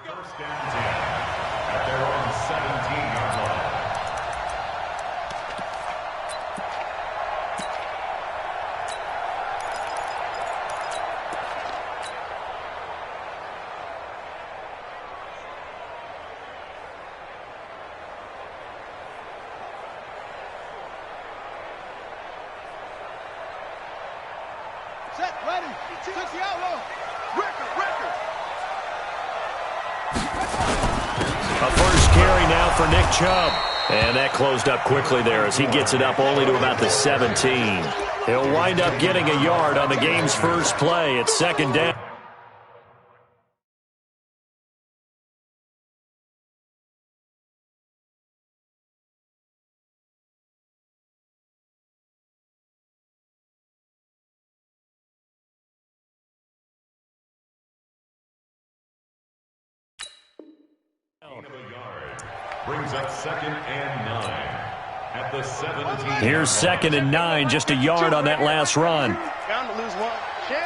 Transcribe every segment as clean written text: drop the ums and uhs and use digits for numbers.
First down 10 at their own 17-yard line. Set, ready, took the outlaw. Record. A first carry now for Nick Chubb. And that closed up quickly there as he gets it up only to about the 17. He'll wind up getting a yard on the game's first play. It's second down. Brings up second and 9 at the 17. Here's second and 9, just a yard on that last run. Bound to lose one. Share.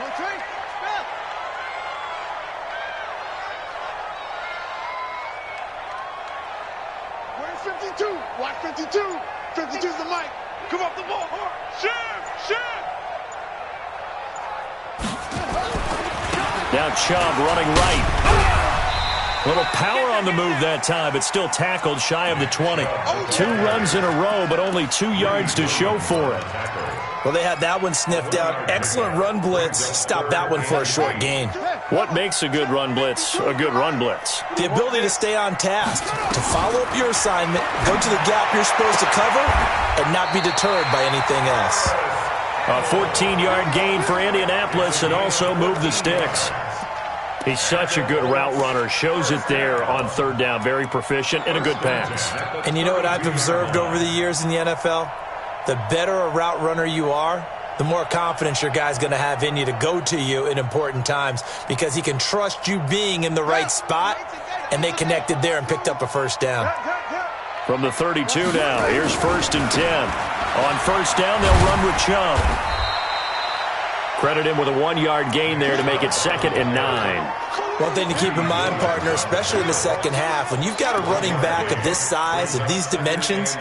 One, three, stop. Where's 52? Watch 52. 52's the mic. Come off the ball hard. Share. Now Chubb running right. Little power on the move that time, but still tackled shy of the 20. 2 runs in a row, but only 2 yards to show for it. Well, they had that one sniffed out. Excellent run blitz. Stopped that one for a short gain. What makes a good run blitz a good run blitz? The ability to stay on task, to follow up your assignment, go to the gap you're supposed to cover, and not be deterred by anything else. A 14-yard gain for Indianapolis and also move the sticks. He's such a good route runner. Shows it there on third down. Very proficient and a good pass. And you know what I've observed over the years in the NFL? The better a route runner you are, the more confidence your guy's going to have in you to go to you in important times because he can trust you being in the right spot, and they connected there and picked up a first down. From the 32 now, here's first and 10. On first down, they'll run with Chubb. Credit him with a 1-yard gain there to make it second and 9. One thing to keep in mind, partner, especially in the second half, when you've got a running back of this size, of these dimensions,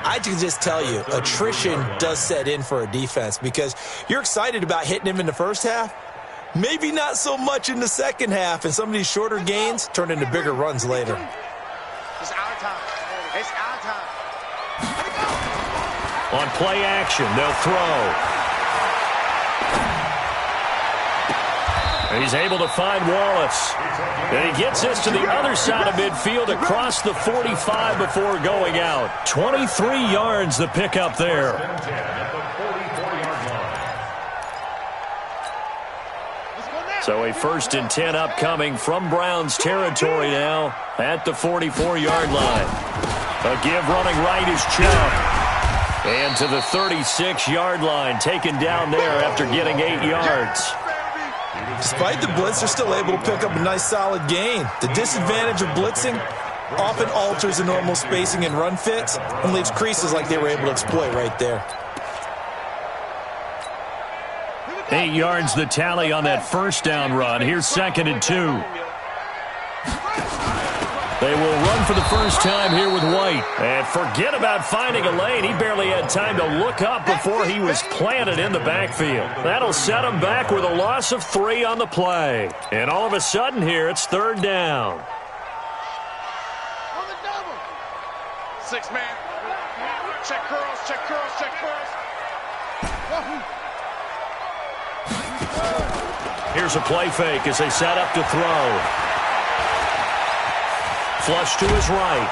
I can just tell you, attrition does set in for a defense because you're excited about hitting him in the first half, maybe not so much in the second half, and some of these shorter gains turn into bigger runs later. It's our time. It's our time. On play action, they'll throw. He's able to find Wallace. And he gets this to the other side of midfield across the 45 before going out. 23 yards the pickup there. So a first and 10 upcoming from Browns territory now at the 44-yard line. A give running right is Chubb. And to the 36-yard line, taken down there after getting 8 yards. Despite the blitz, they're still able to pick up a nice solid gain. The disadvantage of blitzing often alters the normal spacing and run fits and leaves creases like they were able to exploit right there. 8 yards the tally on that first down run. Here's second and 2. They will run for the first time here with White. And forget about finding a lane. He barely had time to look up before he was planted in the backfield. That'll set him back with a loss of 3 on the play. And all of a sudden here, it's third down. On the double. 6-man. Check curls. Here's a play fake as they set up to throw. Flush to his right.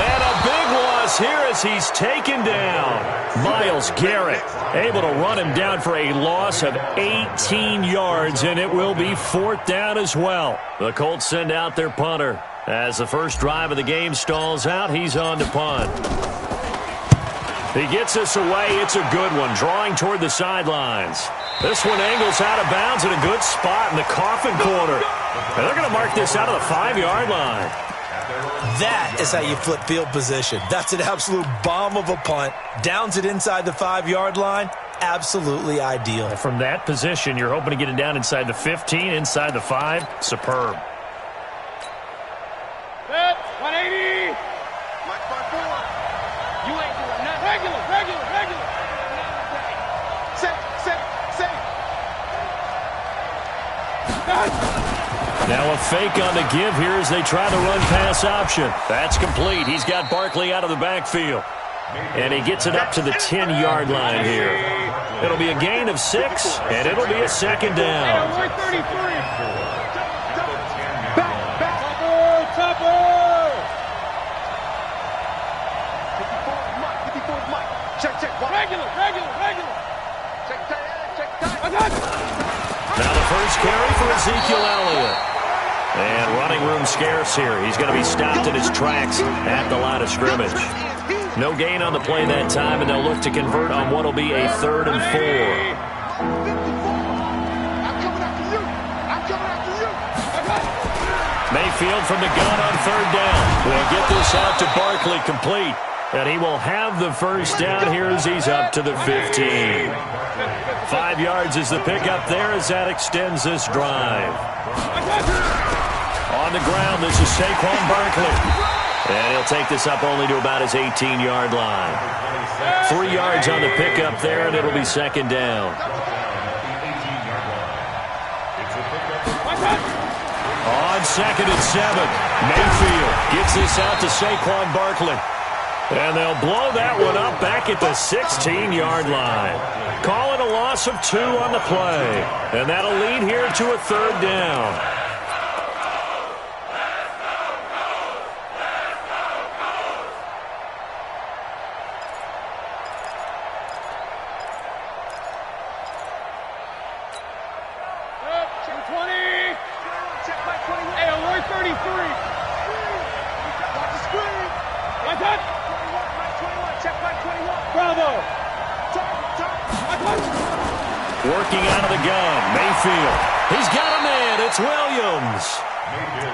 And a big loss here as he's taken down. Myles Garrett able to run him down for a loss of 18 yards, and it will be fourth down as well. The Colts send out their punter. As the first drive of the game stalls out, he's on to punt. He gets this away. It's a good one, drawing toward the sidelines. This one angles out of bounds in a good spot in the coffin corner. And they're going to mark this out of the 5-yard line. That is how you flip field position. That's an absolute bomb of a punt. Downs it inside the 5-yard line. absolutely ideal. From that position, you're hoping to get it down inside the 15, inside the 5. Superb. Set, 180. Mike by 4. You ain't doing nothing. Regular. Set. Now a fake on the give here as they try the run-pass option. That's complete. He's got Barkley out of the backfield. And he gets it up to the 10-yard line here. It'll be a gain of 6, and it'll be a second down. Topper. Check. Regular. Check. Now the first carry for Ezekiel Elliott. And running room scarce here. He's going to be stopped in his tracks at the line of scrimmage. No gain on the play that time, and they'll look to convert on what will be a 3rd and 4. Mayfield from the gun on 3rd down. Will get this out to Barkley complete. And he will have the first down here as he's up to the 15. 5 yards is the pickup there as that extends this drive. On the ground, this is Saquon Barkley. And he'll take this up only to about his 18-yard line. 3 yards on the pickup there, and it'll be second down. On 2nd and 7, Mayfield gets this out to Saquon Barkley. And they'll blow that one up back at the 16-yard line. Call it a loss of 2 on the play. And that'll lead here to a 3rd down. Working out of the gun, Mayfield. He's got a man. It's Williams.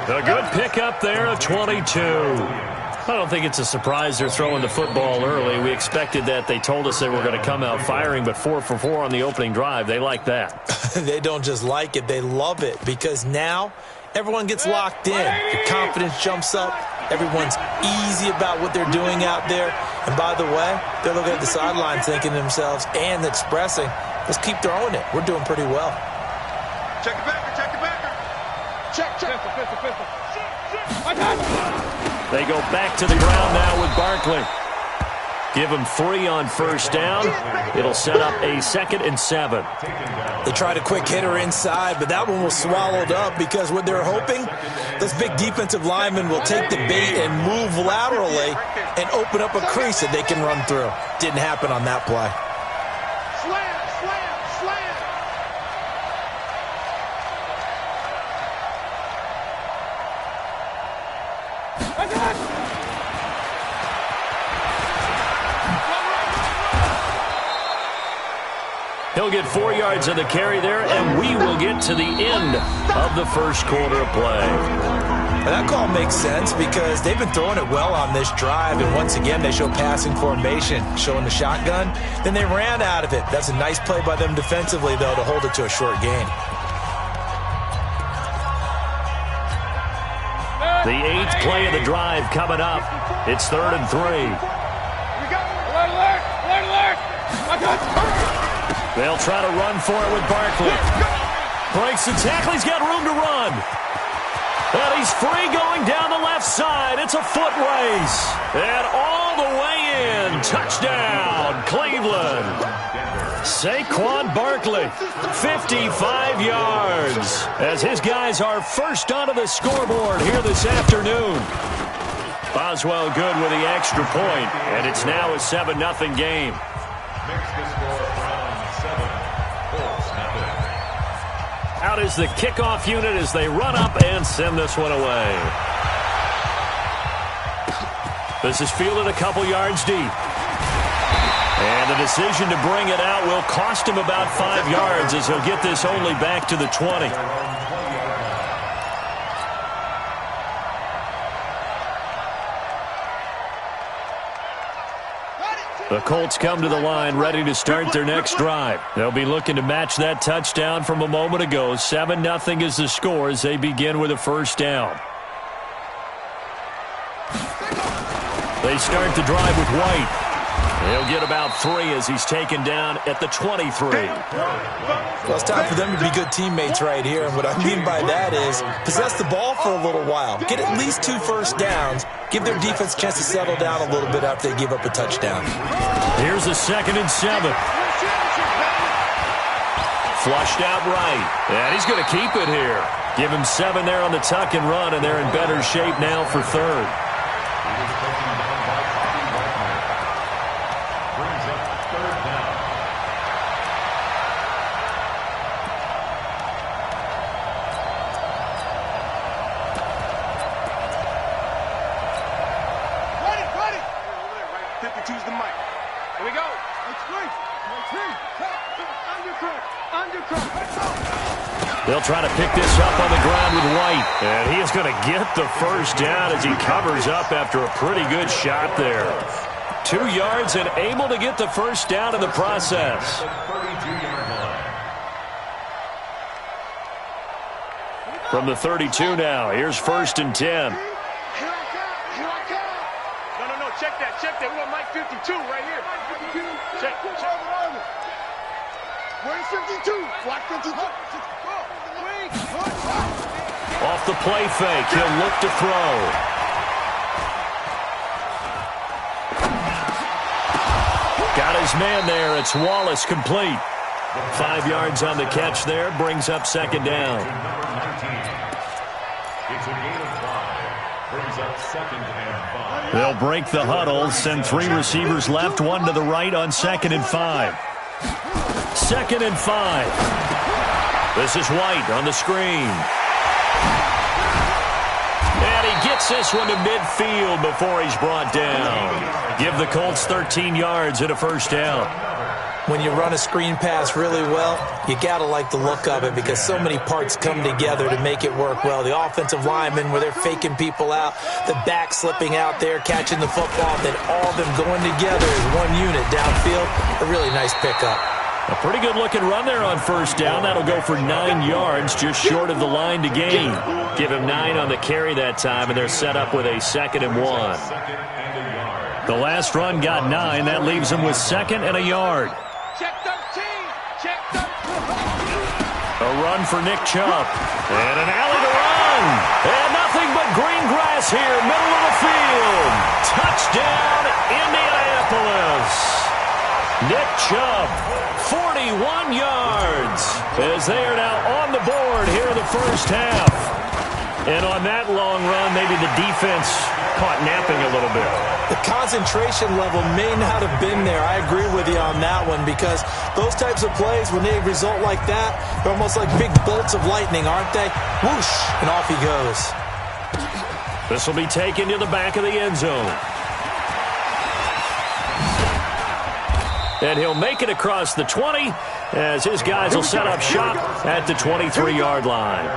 A good pickup there of 22. I don't think it's a surprise they're throwing the football early. We expected that. They told us they were going to come out firing, but 4 for 4 on the opening drive. They like that. They don't just like it. They love it because now everyone gets locked in. Your confidence jumps up. Everyone's easy about what they're doing out there. And by the way, they're looking at the sideline thinking to themselves and expressing, let's keep throwing it. We're doing pretty well. Check the backer. Check. Pistol. They go back to the ground now with Barkley. Give him 3 on first down. It'll set up a 2nd and 7. They tried a quick hitter inside, but that one was swallowed up because what they're hoping, those big defensive linemen will take the bait and move laterally and open up a crease that they can run through. Didn't happen on that play. Slam. He'll get 4 yards on the carry there, and we will get to the end of the first quarter of play. And that call makes sense because they've been throwing it well on this drive, and once again they show passing formation, showing the shotgun. Then they ran out of it. That's a nice play by them defensively, though, to hold it to a short gain. The 8th play of the drive coming up. It's 3rd and 3. Alert. They'll try to run for it with Barkley. Breaks the tackle. He's got room to run. And he's free going down the left side. It's a foot race. And all the way in. Touchdown, Cleveland. Saquon Barkley, 55 yards, as his guys are first onto the scoreboard here this afternoon. Boswell good with the extra point, and it's now a 7-0 game. Out is the kickoff unit as they run up and send this one away. This is fielded a couple yards deep. And the decision to bring it out will cost him about 5 yards as he'll get this only back to the 20. The Colts come to the line ready to start their next drive. They'll be looking to match that touchdown from a moment ago. 7-0 is the score as they begin with a first down. They start the drive with White. He'll get about 3 as he's taken down at the 23. Well, it's time for them to be good teammates right here. And what I mean by that is possess the ball for a little while. Get at least 2 first downs. Give their defense a chance to settle down a little bit after they give up a touchdown. Here's a 2nd and 7. Flushed out right. And he's going to keep it here. Give him 7 there on the tuck and run, and they're in better shape now for 3rd. They'll try to pick this up on the ground with White. And he is going to get the first down as he covers up after a pretty good shot there. 2 yards and able to get the first down in the process. From the 32 now, here's 1st and 10. No, check that. We want Mike 52 right here. Check. Where's 52? Black 52. Off the play fake, he'll look to throw. Got his man there. It's Wallace complete. 5 yards on the catch there. Brings up 2nd down. It's a gain of 5. Brings up 2nd and 5. They'll break the huddle. Send 3 receivers left, 1 to the right on 2nd and 5. 2nd and 5. This is White on the screen. And he gets this one to midfield before he's brought down. Give the Colts 13 yards and a first down. When you run a screen pass really well, you got to like the look of it because so many parts come together to make it work well. The offensive linemen, where they're faking people out, the back slipping out there, catching the football, then all of them going together as one unit downfield. A really nice pickup. A pretty good-looking run there on first down. That'll go for 9 yards, just short of the line to gain. Give him 9 on the carry that time, and they're set up with a 2nd and 1. The last run got 9. That leaves him with 2nd and a yard. Check 13. Check 13. A run for Nick Chubb. And an alley to run. And nothing but green grass here, middle of the field. Touchdown, Indianapolis. Nick Chubb, 41 yards, as they are now on the board here in the first half. And on that long run, maybe the defense caught napping a little bit. The concentration level may not have been there. I agree with you on that one because those types of plays, when they result like that, they're almost like big bolts of lightning, aren't they? Whoosh, and off he goes. This will be taken to the back of the end zone. And he'll make it across the 20 as his guys will set up shop at the 23-yard line.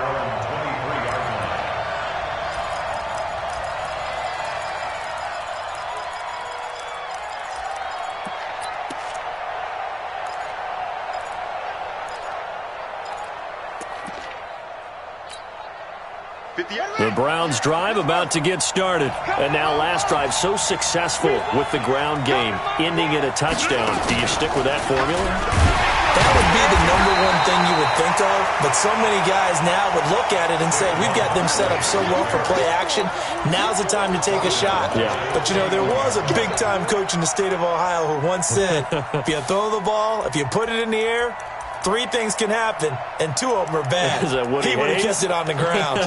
The Browns drive about to get started. And now last drive so successful with the ground game, ending in a touchdown. Do you stick with that formula? That would be the #1 thing you would think of, but so many guys now would look at it and say, we've got them set up so well for play action, now's the time to take a shot. Yeah. But, you know, there was a big-time coach in the state of Ohio who once said, if you throw the ball, if you put it in the air, 3 things can happen, and 2 of them are bad. He would have kept it on the ground.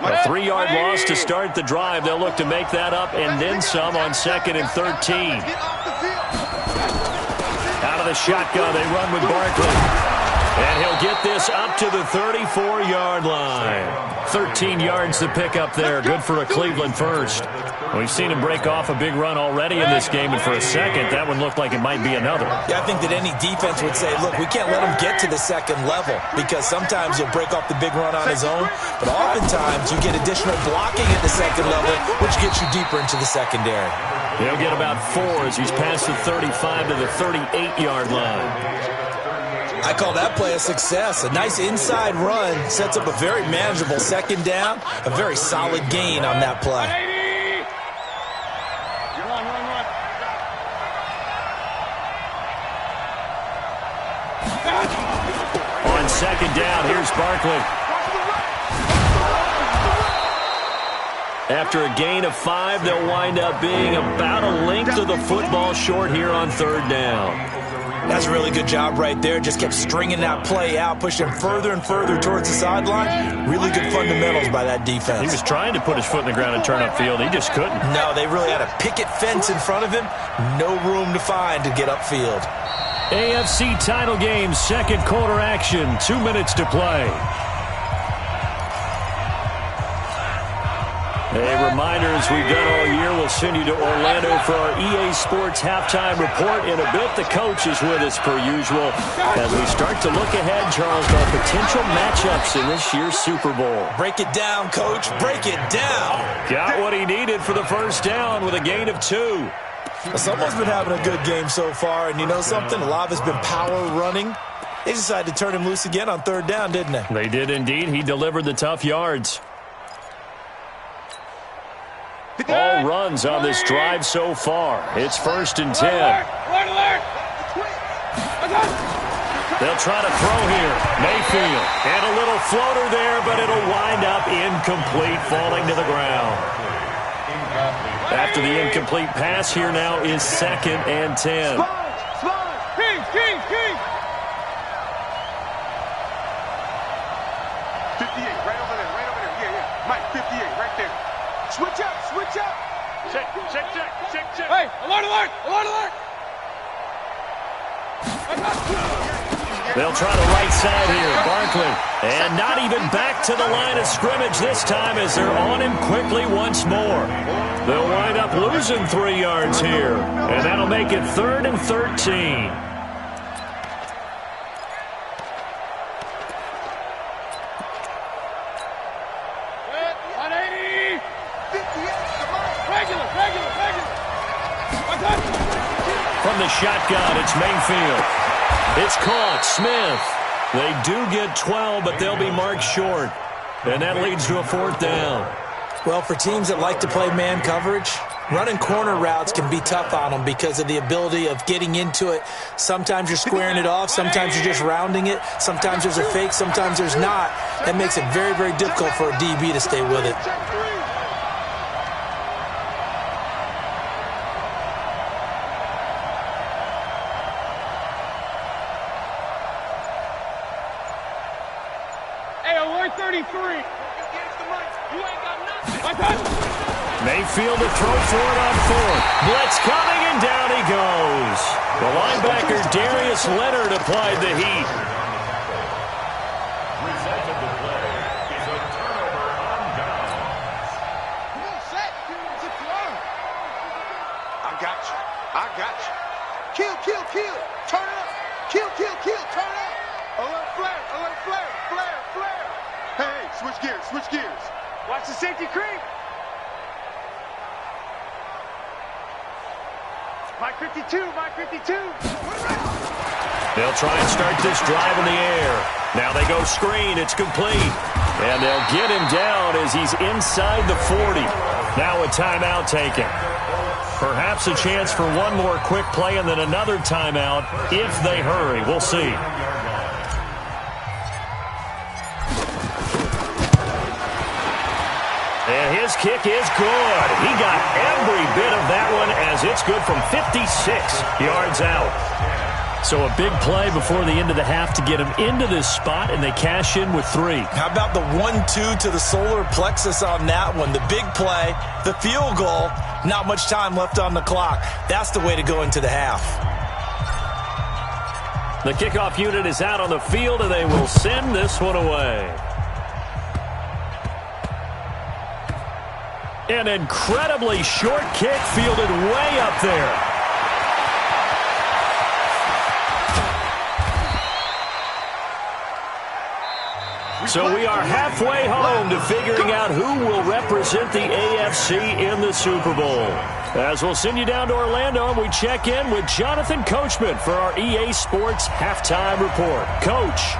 A 3-yard loss to start the drive. They'll look to make that up and then some on 2nd and 13. Out of the shotgun, they run with Barkley. And he'll get this up to the 34-yard line. 13 yards to pick up there. Good for a Cleveland first. We've seen him break off a big run already in this game, and for a second, that one looked like it might be another. Yeah, I think that any defense would say, look, we can't let him get to the second level because sometimes he'll break off the big run on his own, but oftentimes you get additional blocking at the second level, which gets you deeper into the secondary. He'll get about 4 as he's past the 35 to the 38-yard line. I call that play a success. A nice inside run sets up a very manageable second down, a very solid gain on that play. On second down, here's Barkley. After a gain of 5, they'll wind up being about a length of the football short here on third down. That's a really good job right there. Just kept stringing that play out, pushing him further and further towards the sideline. Really good fundamentals by that defense. He was trying to put his foot in the ground and turn upfield. He just couldn't. No, they really had a picket fence in front of him. No room to find to get upfield. AFC title game, second quarter action. 2 minutes to play. A reminder, as we've done all year, we'll send you to Orlando for our EA Sports halftime report. In a bit, the coach is with us per usual as we start to look ahead, Charles, to our potential matchups in this year's Super Bowl. Break it down, Coach. Break it down. Got what he needed for the first down with a gain of 2. Well, someone's been having a good game so far, and you know something? A lot has been power running. They decided to turn him loose again on third down, didn't they? They did indeed. He delivered the tough yards. All runs on this drive so far. It's 1st and 10. They'll try to throw here. Mayfield. And a little floater there, but it'll wind up incomplete, falling to the ground. After the incomplete pass, here now is 2nd and 10. King. 58, right over there. Yeah. Mike, 58, right there. Switch up. Check. Hey, alert. They'll try the right side here. Barkley. And not even back to the line of scrimmage this time as they're on him quickly once more. They'll wind up losing 3 yards here. And that'll make it 3rd and 13. From the shotgun, it's Mayfield. It's caught. Smith. They do get 12, but they'll be marked short. And that leads to a 4th down. Well, for teams that like to play man coverage, running corner routes can be tough on them because of the ability of getting into it. Sometimes you're squaring it off. Sometimes you're just rounding it. Sometimes there's a fake. Sometimes there's not. That makes it very, very difficult for a DB to stay with it. Mayfield to throw for it on 4th. Blitz coming, and down he goes. The linebacker, Darius Leonard, applied the heat. Result of the play is a turnover on downs. Come on, set. I got you. Kill. Turn up. Kill. Turn up. Alert flare. Hey, switch gears. Watch the safety creep. Mike 52. They'll try and start this drive in the air. Now they go screen. It's complete. And they'll get him down as he's inside the 40. Now a timeout taken. Perhaps a chance for one more quick play and then another timeout if they hurry. We'll see. And his kick is good. He got every bit of that one as it's good from 56 yards out. So a big play before the end of the half to get him into this spot, and they cash in with 3. How about the 1-2 to the solar plexus on that one? The big play, the field goal, not much time left on the clock. That's the way to go into the half. The kickoff unit is out on the field, and they will send this one away. An incredibly short kick fielded way up there. So we are halfway home to figuring out who will represent the AFC in the Super Bowl. As we'll send you down to Orlando, and we check in with Jonathan Coachman for our EA Sports Halftime Report. Coach.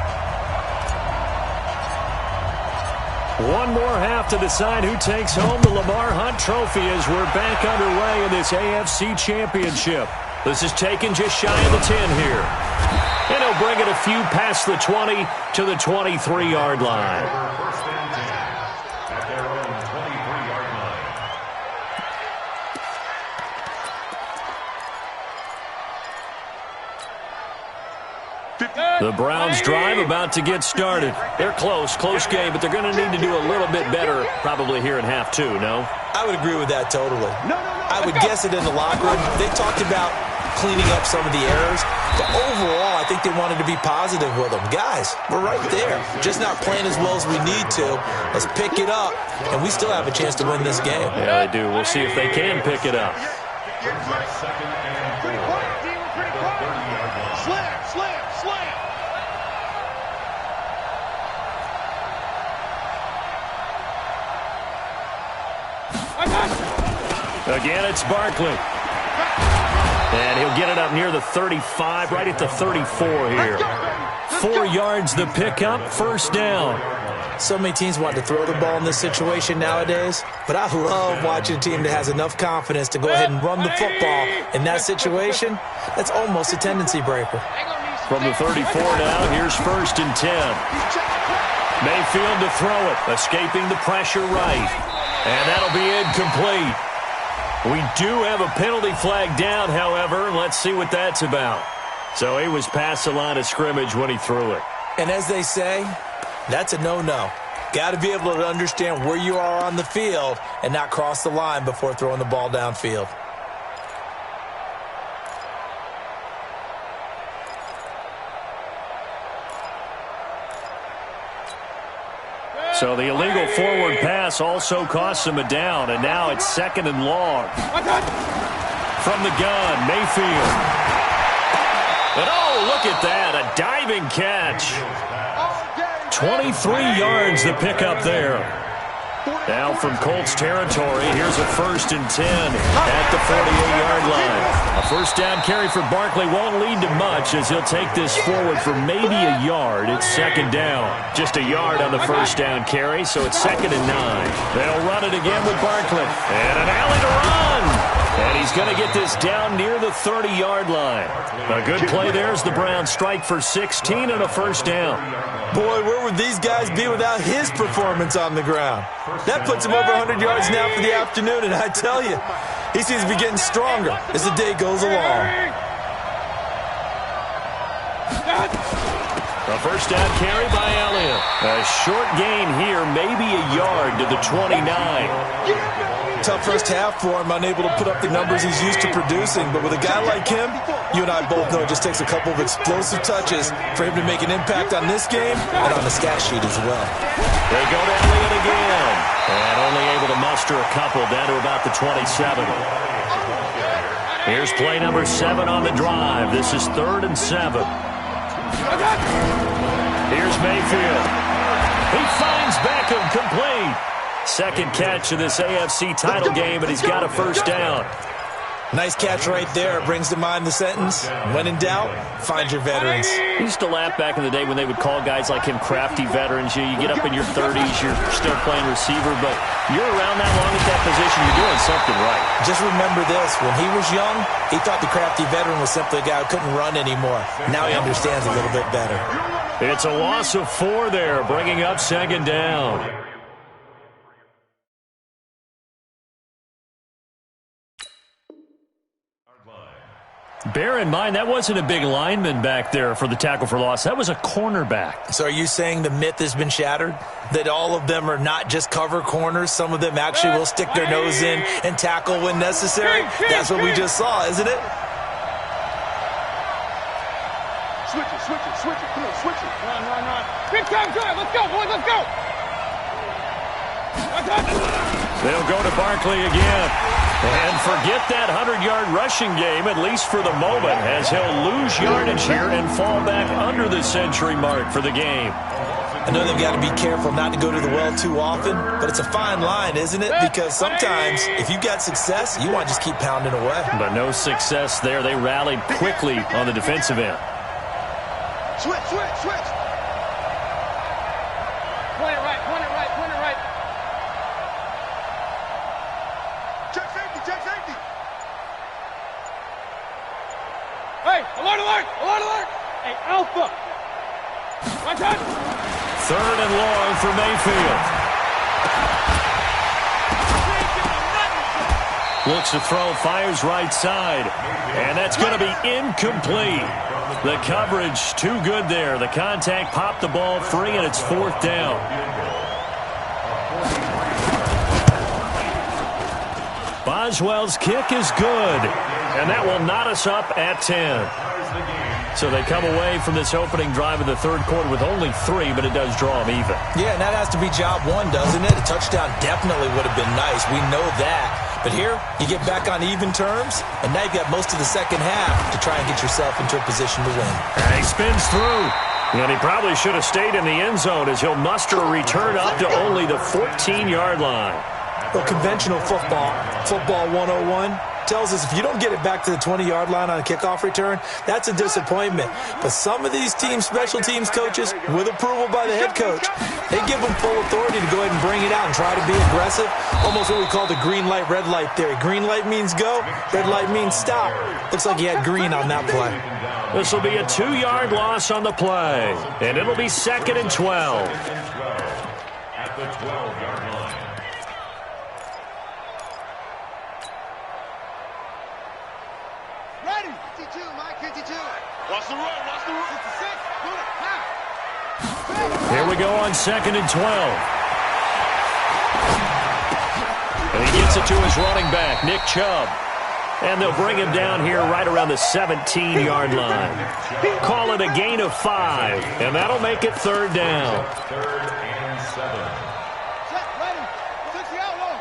One more half to decide who takes home the Lamar Hunt Trophy as we're back underway in this AFC Championship. This is taken just shy of the 10 here. And he'll bring it a few past the 20 to the 23-yard line. First and 10 at their own 23-yard line. The Browns drive about to get started. They're close game, but they're going to need to do a little bit better probably here in half two, no? I would agree with that totally. I would guess it in the locker room. They talked about cleaning up some of the errors, but overall, I think they wanted to be positive with them. Guys, we're right there. Just not playing as well as we need to. Let's pick it up, and we still have a chance to win this game. Yeah, they do. We'll see if they can pick it up. Second and 4. Slam. Again, it's Barkley. And he'll get it up near the 35, right at the 34 here. 4 yards the pickup, first down. So many teams want to throw the ball in this situation nowadays, but I love watching a team that has enough confidence to go ahead and run the football. In that situation, that's almost a tendency breaker. From the 34 now, here's first and 10. Mayfield to throw it, escaping the pressure right. And that'll be incomplete. We do have a penalty flag down, however. Let's see what that's about. So he was past the line of scrimmage when he threw it. And as they say, that's a no-no. Got to be able to understand where you are on the field and not cross the line before throwing the ball downfield. So the illegal forward pass also costs him a down, and now it's second and long. From the gun, Mayfield. And oh, look at that, a diving catch. 23 yards to pick up there. Now from Colts territory, here's a first and 10 at the 48-yard line. A first down carry for Barkley won't lead to much as he'll take this forward for maybe a yard. It's second down. Just a yard on the first down carry, so it's second and 9. They'll run it again with Barkley. And an alley to run. And he's going to get this down near the 30-yard line. A good play there as the Browns strike for 16 and a first down. Boy, where would these guys be without his performance on the ground? That puts him over 100 yards now for the afternoon, and I tell you, he seems to be getting stronger as the day goes along. A first down carry by Elliott. A short gain here, maybe a yard to the 29. Tough first half for him, unable to put up the numbers he's used to producing. But with a guy like him, you and I both know it just takes a couple of explosive touches for him to make an impact on this game and on the stat sheet as well. They go to Elliott again. And only able to muster a couple down to about the 27. Here's play number 7 on the drive. This is 3rd and 7. Here's Mayfield. He finds Beckham complete. Second catch of this AFC title game, and he's got a first down. Nice catch right there. Brings to mind the sentence, when in doubt, find your veterans. I used to laugh back in the day when they would call guys like him crafty veterans. You get up in your 30s, you're still playing receiver, but you're around that long at that position, you're doing something right. Just remember this. When he was young, he thought the crafty veteran was simply a guy who couldn't run anymore. Now he understands a little bit better. It's a loss of 4 there, bringing up second down. Bear in mind, that wasn't a big lineman back there for the tackle for loss. That was a cornerback. So are you saying the myth has been shattered? That all of them are not just cover corners? Some of them actually will stick their nose in and tackle when necessary? That's what we just saw, isn't it? Switch it. Come on, switch it. Run. Big time drive. Let's go, boys. Let's go. They'll go to Barkley again. And forget that 100-yard rushing game, at least for the moment, as he'll lose yardage here and fall back under the century mark for the game. I know they've got to be careful not to go to the well too often, but it's a fine line, isn't it? Because sometimes if you've got success, you want to just keep pounding away. But no success there. They rallied quickly on the defensive end. Switch, switch, switch. Point it right, point it right, point it right. Check safety, check safety. Hey, alert, alert, alert, alert. Hey, Alpha. My turn. 3rd and long for Mayfield. Looks to throw, fires right side. And that's going to be incomplete. The coverage too good there. The contact popped the ball free, and it's 4th down. Boswell's kick is good. And that will knot us up at 10. So they come away from this opening drive of the 3rd quarter with only 3, but it does draw them even. Yeah, and that has to be job 1, doesn't it? A touchdown definitely would have been nice. We know that. But here, you get back on even terms, and now you've got most of the second half to try and get yourself into a position to win. And he spins through. And he probably should have stayed in the end zone as he'll muster a return up to only the 14-yard line. Well, conventional football 101, tells us if you don't get it back to the 20-yard line on a kickoff return, that's a disappointment. But some of these team special teams coaches, with approval by the head coach, they give them full authority to go ahead and bring it out and try to be aggressive. Almost what we call the green light, red light theory. Green light means go, red light means stop. Looks like he had green on that play. This will be a 2-yard loss on the play, and it'll be 2nd and 12. At the 12-yard line. Ready. 52, Mike, 52. Watch the run, watch the run. 66, do it, now. Here we go on 2nd and 12. And he gets it to his running back, Nick Chubb. And they'll bring him down here right around the 17-yard line. Call it a gain of 5, and that'll make it 3rd down. 3rd and 7. Set, ready. 60 out low.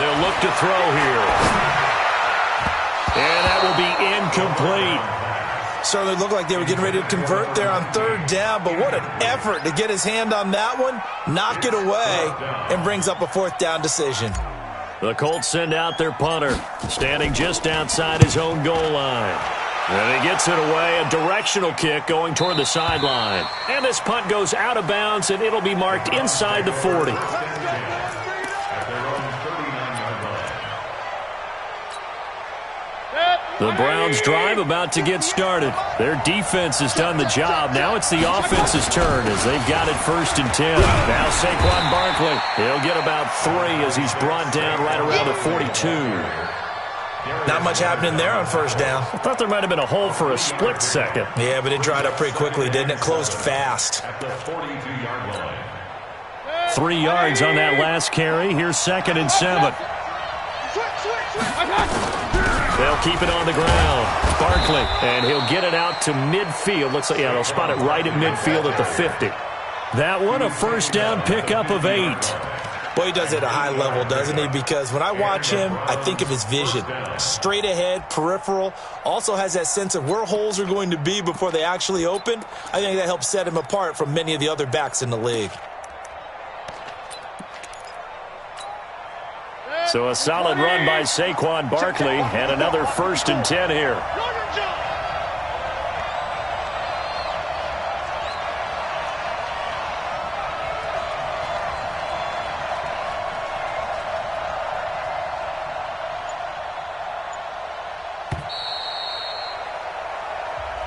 They'll look to throw here. And that will be incomplete. Certainly looked like they were getting ready to convert there on 3rd down, but what an effort to get his hand on that one, knock it away, and brings up a 4th down decision. The Colts send out their punter, standing just outside his own goal line. And he gets it away, a directional kick going toward the sideline. And this punt goes out of bounds, and it'll be marked inside the 40. The Browns drive about to get started. Their defense has done the job. Now it's the offense's turn as they've got it 1st and 10. Now Saquon Barkley. He'll get about 3 as he's brought down right around the 42. Not much happening there on 1st down. I thought there might have been a hole for a split second. Yeah, but it dried up pretty quickly, didn't it? Closed fast. At the 42-yard line. 3 yards on that last carry. Here's 2nd and 7. They'll keep it on the ground. Barkley, and he'll get it out to midfield. Looks like, yeah, they'll spot it right at midfield at the 50. That one, a 1st down pickup of 8. Well, he does it at a high level, doesn't he? Because when I watch him, I think of his vision. Straight ahead, peripheral. Also has that sense of where holes are going to be before they actually open. I think that helps set him apart from many of the other backs in the league. So a solid run by Saquon Barkley, and another 1st and 10 here.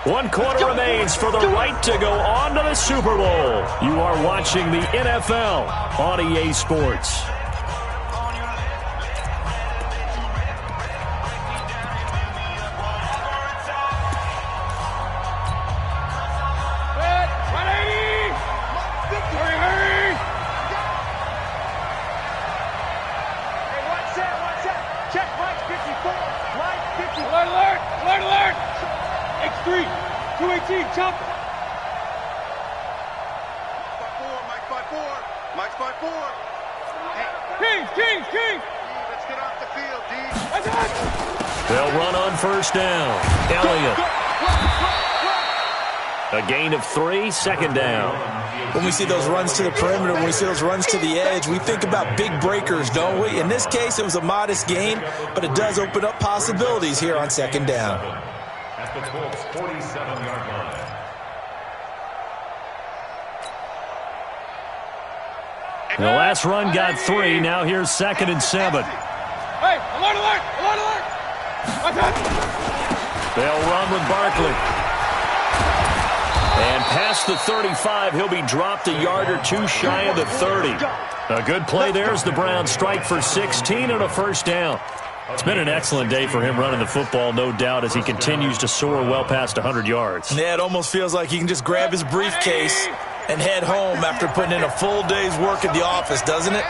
One quarter remains for the right to go on to the Super Bowl. You are watching the NFL on EA Sports. They'll run on 1st down. Elliott A gain of 3, second down. When we see those runs to the perimeter, when we see those runs to the edge, we think about big breakers, don't we? In this case, it was a modest gain, but it does open up possibilities here on second down. At the Colts' 47-yard line. The last run got 3. Now here's 2nd and 7. Hey, alert! They'll run with Barkley. And past the 35, he'll be dropped a yard or 2 shy of the 30. A good play there as the Browns strike for 16 and a first down. It's been an excellent day for him running the football, no doubt, as he continues to soar well past 100 yards. Yeah, it almost feels like he can just grab his briefcase and head home after putting in a full day's work at the office, doesn't it?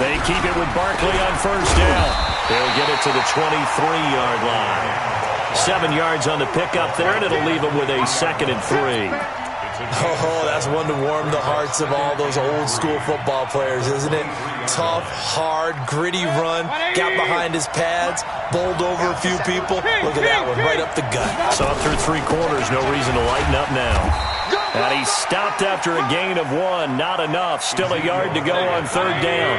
They keep it with Barkley on first down. They'll get it to the 23-yard line. 7 yards on the pickup there, and it'll leave them with a 2nd and 3. Oh, that's one to warm the hearts of all those old-school football players, isn't it? Tough, hard, gritty run, got behind his pads, bowled over a few people. Look at that one, right up the gut. Saw through 3 quarters, no reason to lighten up now. And he stopped after a gain of 1, not enough. Still a yard to go on third down.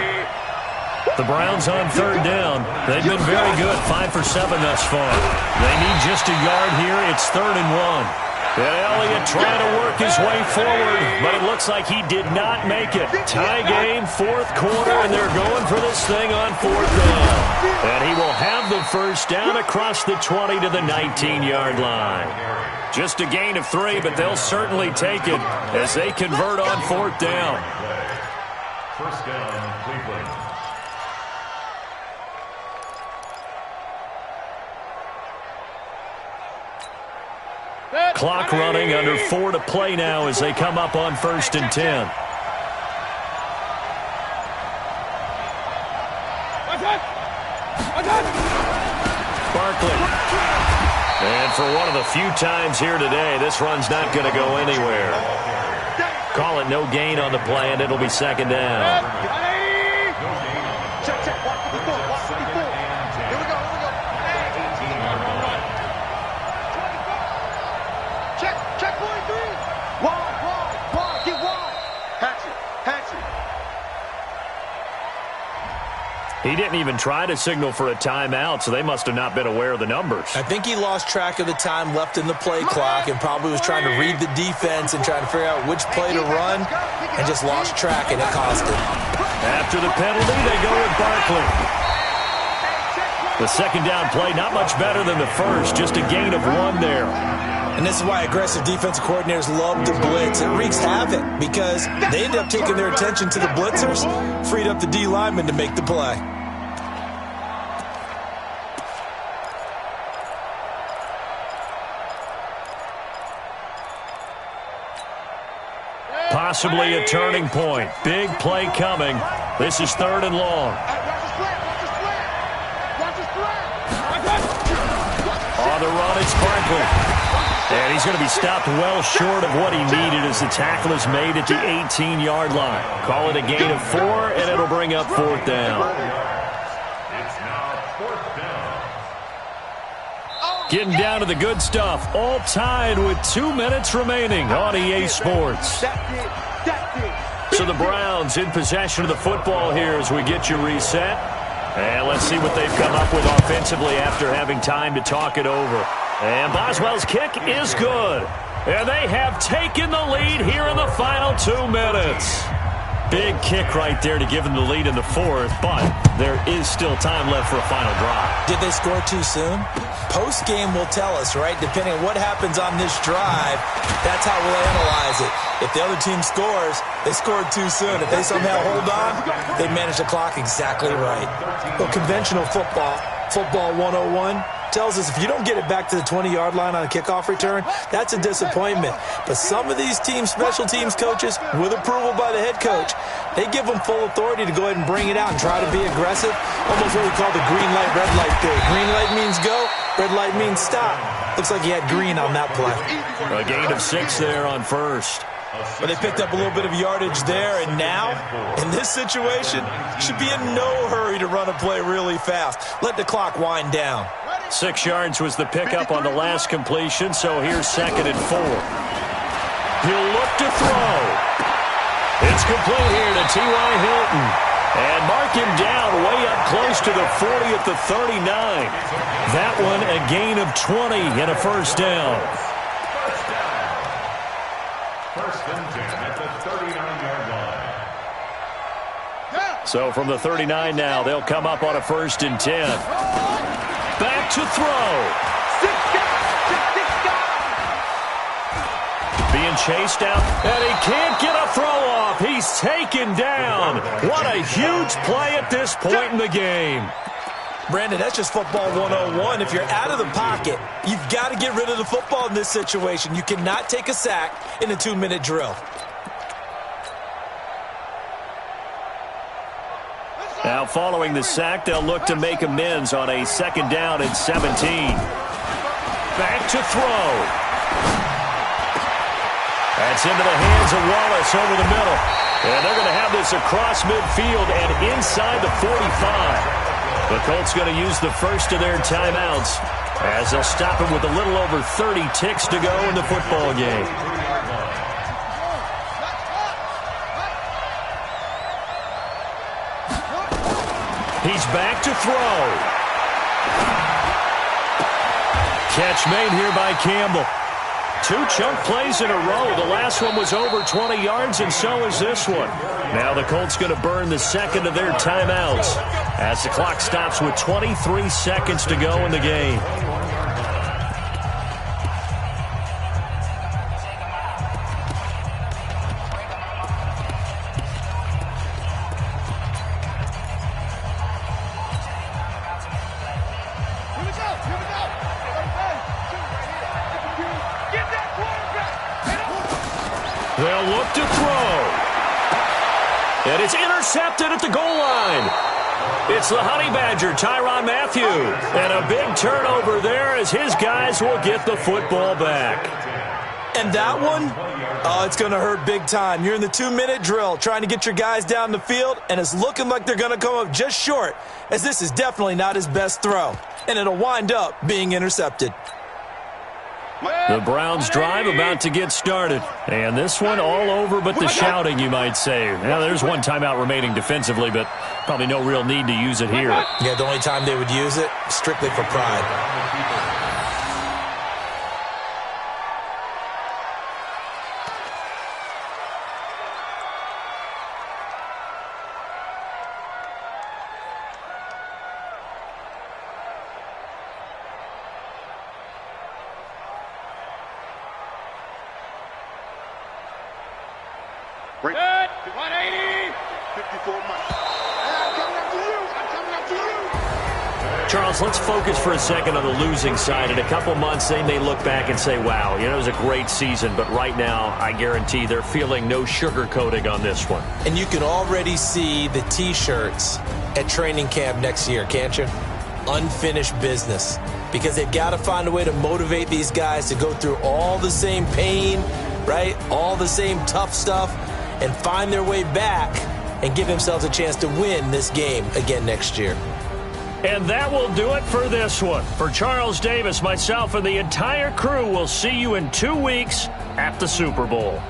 The Browns on third down. They've been very good, 5 for 7 thus far. They need just a yard here. It's 3rd and 1. And Elliott trying to work his way forward, but it looks like he did not make it. Tie game, 4th quarter, and they're going for this thing on 4th down. And he will have the first down across the 20 to the 19-yard line. Just a gain of 3, but they'll certainly take it as they convert on 4th down. First down, Cleveland. Clock running, under 4 to play now as they come up on 1st and 10. Barkley. And for one of the few times here today, this run's not going to go anywhere. Call it no gain on the play, and it'll be 2nd down. He didn't even try to signal for a timeout, so they must have not been aware of the numbers. I think he lost track of the time left in the play clock and probably was trying to read the defense and trying to figure out which play to run and just lost track, and it cost him. After the penalty, they go with Barkley. The 2nd down play, not much better than the first, just a gain of 1 there. And this is why aggressive defensive coordinators love to blitz. It wreaks havoc because they end up taking their attention to the blitzers, freed up the D lineman to make the play. Possibly a turning point. Big play coming. This is 3rd and long. On the run, it's Barkley. And he's going to be stopped well short of what he needed as the tackle is made at the 18-yard line. Call it a gain of 4, and it'll bring up 4th down. It's now 4th down. Getting down to the good stuff. All tied with 2 minutes remaining on EA Sports. So the Browns in possession of the football here as we get you reset. And let's see what they've come up with offensively after having time to talk it over. And Boswell's kick is good. And they have taken the lead here in the final 2 minutes. Big kick right there to give them the lead in the 4th, but there is still time left for a final drive. Did they score too soon? Post-game will tell us, right? Depending on what happens on this drive, that's how we'll analyze it. If the other team scores, they scored too soon. If they somehow hold on, they manage the clock exactly right. Well, conventional football 101, tells us if you don't get it back to the 20-yard line on a kickoff return, that's a disappointment. But some of these team special teams coaches, with approval by the head coach, they give them full authority to go ahead and bring it out and try to be aggressive. Almost what we call the green light, red light theory. Green light means go, red light means stop. Looks like he had green on that play. A gain of 6 there on 1st. But they picked up a little bit of yardage there, and now, in this situation, should be in no hurry to run a play really fast. Let the clock wind down. 6 yards was the pickup on the last completion, so here's 2nd and 4. He'll look to throw. It's complete here to T.Y. Hilton. And mark him down way up close to the 40 at the 39. That one a gain of 20 and a first down. First and 10 at the 39-yard line. So from the 39 now, they'll come up on a 1st and 10. Back to throw. Being chased out, and he can't get a throw off. He's taken down. What a huge play at this point in the game. Brandon, that's just football 101. If you're out of the pocket, you've got to get rid of the football in this situation. You cannot take a sack in a 2-minute drill. Now following the sack, they'll look to make amends on a 2nd down and 17. Back to throw. That's into the hands of Wallace over the middle. And they're going to have this across midfield and inside the 45. The Colts going to use the first of their timeouts as they'll stop him with a little over 30 ticks to go in the football game. He's back to throw. Catch made here by Campbell. 2 chunk plays in a row. The last one was over 20 yards, and so is this one. Now the Colts going to burn the 2nd of their timeouts as the clock stops with 23 seconds to go in the game. They'll look to throw. And it's intercepted at the goal line. It's the Honey Badger, Tyrann Mathieu. And a big turnover there as his guys will get the football back. And that one, oh, it's going to hurt big time. You're in the 2-minute drill trying to get your guys down the field, and it's looking like they're going to come up just short, as this is definitely not his best throw. And it'll wind up being intercepted. The Browns drive about to get started. And this one all over but the shouting, you might say. Now, there's one timeout remaining defensively, but probably no real need to use it here. Yeah, the only time they would use it, strictly for pride. Good. 180. 54 miles. I'm coming up to you. I'm coming up to you. Charles, let's focus for a second on the losing side. In a couple months, they may look back and say, wow, it was a great season. But right now, I guarantee they're feeling no sugarcoating on this one. And you can already see the T-shirts at training camp next year, can't you? Unfinished business. Because they've got to find a way to motivate these guys to go through all the same pain, right? All the same tough stuff, and find their way back and give themselves a chance to win this game again next year. And that will do it for this one. For Charles Davis, myself, and the entire crew, we'll see you in 2 weeks at the Super Bowl.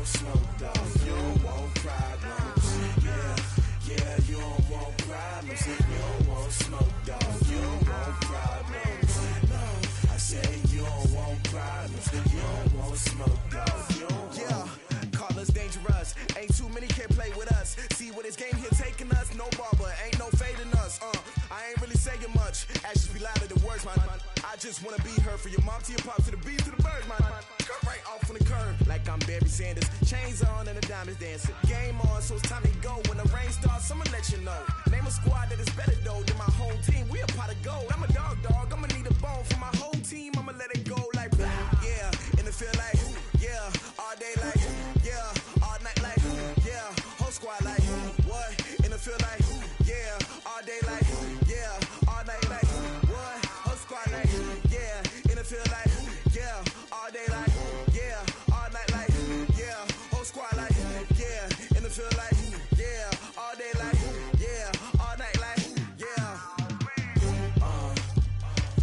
want smoke, dog. You don't want problems. Yeah, you don't want problems. You don't want smoke, dog. You don't want problems. No, I say you don't want problems. You don't want smoke, dog. You don't call us dangerous. Ain't too many can play with us. See what this game here taking us. No barber, ain't no fading us. I ain't really saying much. Actions be louder than words, man. I just wanna be heard from your mom to your pop to the beat to the birds, man. Cut right off on the curb like I'm Barry Sanders. Chains on and the diamonds dancing. Game on, so it's time to go. When the rain starts, I'ma let you know. Name a squad that is better though than my whole team. We a pot of gold. I'm a dog. I'ma need a bone for my whole team. I'ma let it go like yeah. And it feel like yeah. All day like yeah. All night like yeah. Whole squad like what? And it feel like yeah. All day like yeah. All night like what? Whole squad like yeah. And it feel like yeah. All day like yeah. All night like yeah. Whole squad like yeah. And it feel like yeah. All day like yeah. All night like yeah.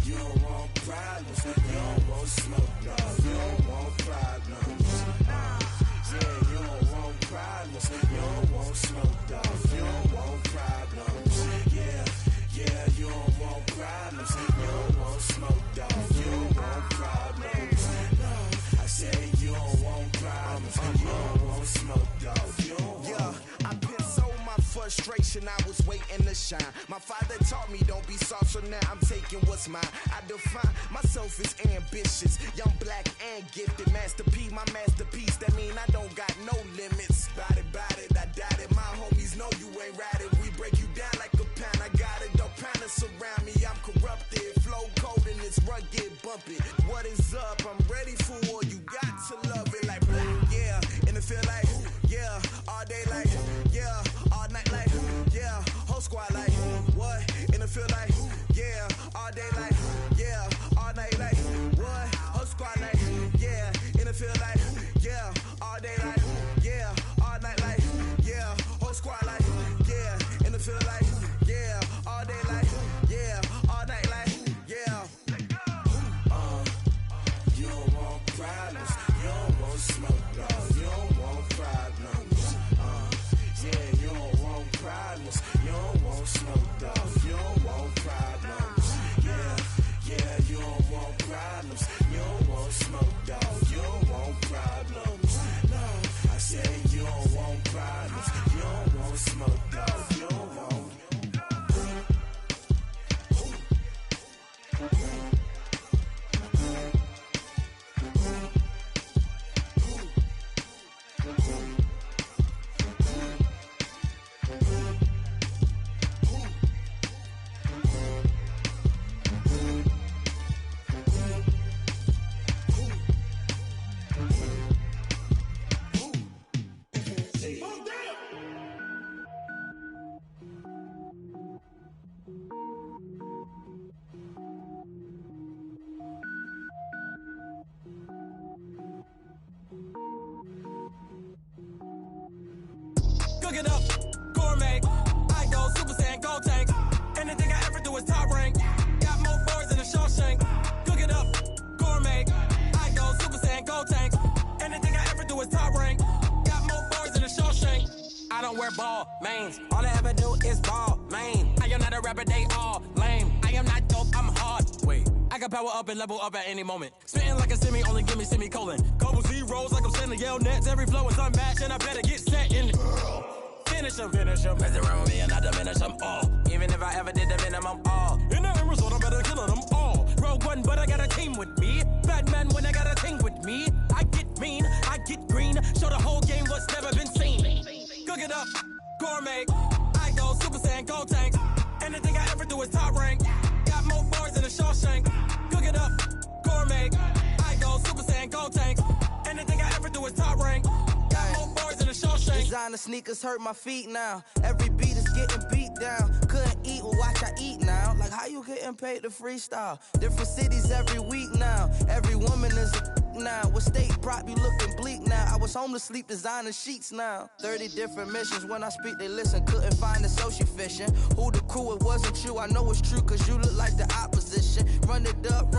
You don't want problems. You don't want smoke, dog. You don't want problems. Yeah, you don't want problems. You don't want smoke, dog. You don't want problems. Yeah, you don't want problems. You don't want smoke, dog. You don't want problems. No, I say you don't want problems. You don't want smoke, dog. You don't want. I been so my frustration, I was waiting to shine. My father taught me don't be soft, so now I'm taking what's mine. I define myself as ambitious, young, black, and gifted. Master P, my masterpiece. That mean I don't got no limits. Bout it, I doubt it. My homies know you ain't ratted. We break you down like a pound. I got it, don't pound surround me. I'm corrupted, flow cold and it's rugged, bumpy. What is up? I'm ready for war. You got to love it like yeah. And it feel like yeah. All day like yeah. All night like yeah. Whole squad like what? And it feel like yeah. All day like yeah. All night like what? Whole squad like yeah. And it feel like yeah. All day like yeah. All night like yeah. Whole squad like yeah. And it feel like yeah. All day like yeah. All night like yeah. You don't want problems. You don't want smoke, dog. You don't want problems. Yeah, you don't want problems. You don't want smoke, dog. You don't want problems. Yeah, you don't want problems. You don't want smoke, dog. You don't want problems. No, I say you don't want problems. You don't want smoke, dog. You don't want. Cook it up, gourmet. I go Super Saiyan, gold tank. Anything I ever do is top rank. Got more boards than a Shawshank. Cook it up, gourmet. I go Super Saiyan, gold tank. Anything I ever do is top rank. Got more boards than a Shawshank. I don't wear ball mains. All I ever do is ball main. I am not a rapper, they all lame. I am not dope, I'm hard. Wait, I can power up and level up at any moment. Spitting like a semi, only give me semicolon. Couple zeros like I'm sending yell nets. Every flow is unmatched and I better get set in. Finish them. Mess around with me and I diminish them all. Even if I ever did the minimum all. In the end result, I better kill them all. Rogue One, but I got a team with me. Batman when I got a thing with me. I get mean, I get green. Show the whole game what's never been seen. Cook it up, gourmet. I go Super Saiyan, gold tank. Anything I ever do is top rank. Got more boards than a Shawshank. Cook it up, gourmet. I go Super Saiyan, gold tank. Anything I ever do is top rank. Got more boards than a Shawshank. Designer sneakers hurt my feet now. Every beat is getting beat down. Couldn't eat, well watch I eat now. Like how you getting paid to freestyle? Different cities every week now. Every woman is a now. What state prop you looking bleak now? I was home to sleep designer sheets now. 30 different missions. When I speak they listen. Couldn't find the social fishing. Who the crew, it wasn't you. I know it's true, cause you look like the opposition. Run it up,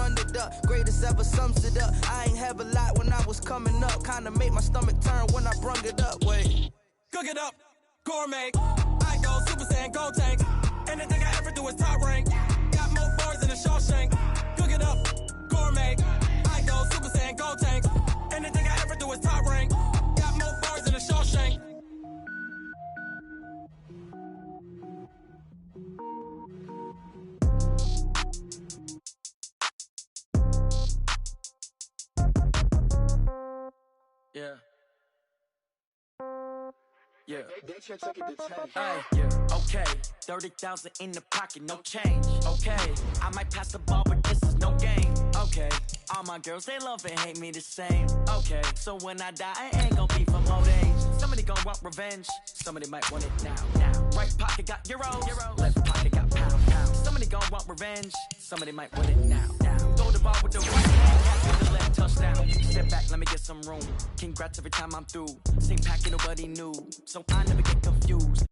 greatest ever sums it up. I ain't have a lot when I was coming up. Kinda made my stomach turn when I brung it up. Wait. Cook it up, gourmet. I go Super Saiyan, go tank. Anything I ever do is top rank. Got more bars than a Shawshank. Cook it up, gourmet. I go Super Saiyan, go tank. Anything I ever do is top rank. Got more bars than a Shawshank. Yeah. Yeah. Yeah. Okay. 30,000 in the pocket, no change. Okay. I might pass the ball, but this is no game. Okay. All my girls, they love and hate me the same. Okay. So when I die, I ain't gonna be from old age. Somebody gon' want revenge. Somebody might want it now. Right pocket got euros. Left pocket got pound. Somebody gon' want revenge. Somebody might want it now. Throw the ball with the right hand, catch with the left touchdown. Step back, let me get some room. Congrats every time I'm through. Same packet, nobody knew, so I never get confused.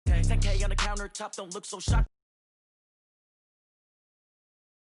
$10K on the countertop, don't look so shocked.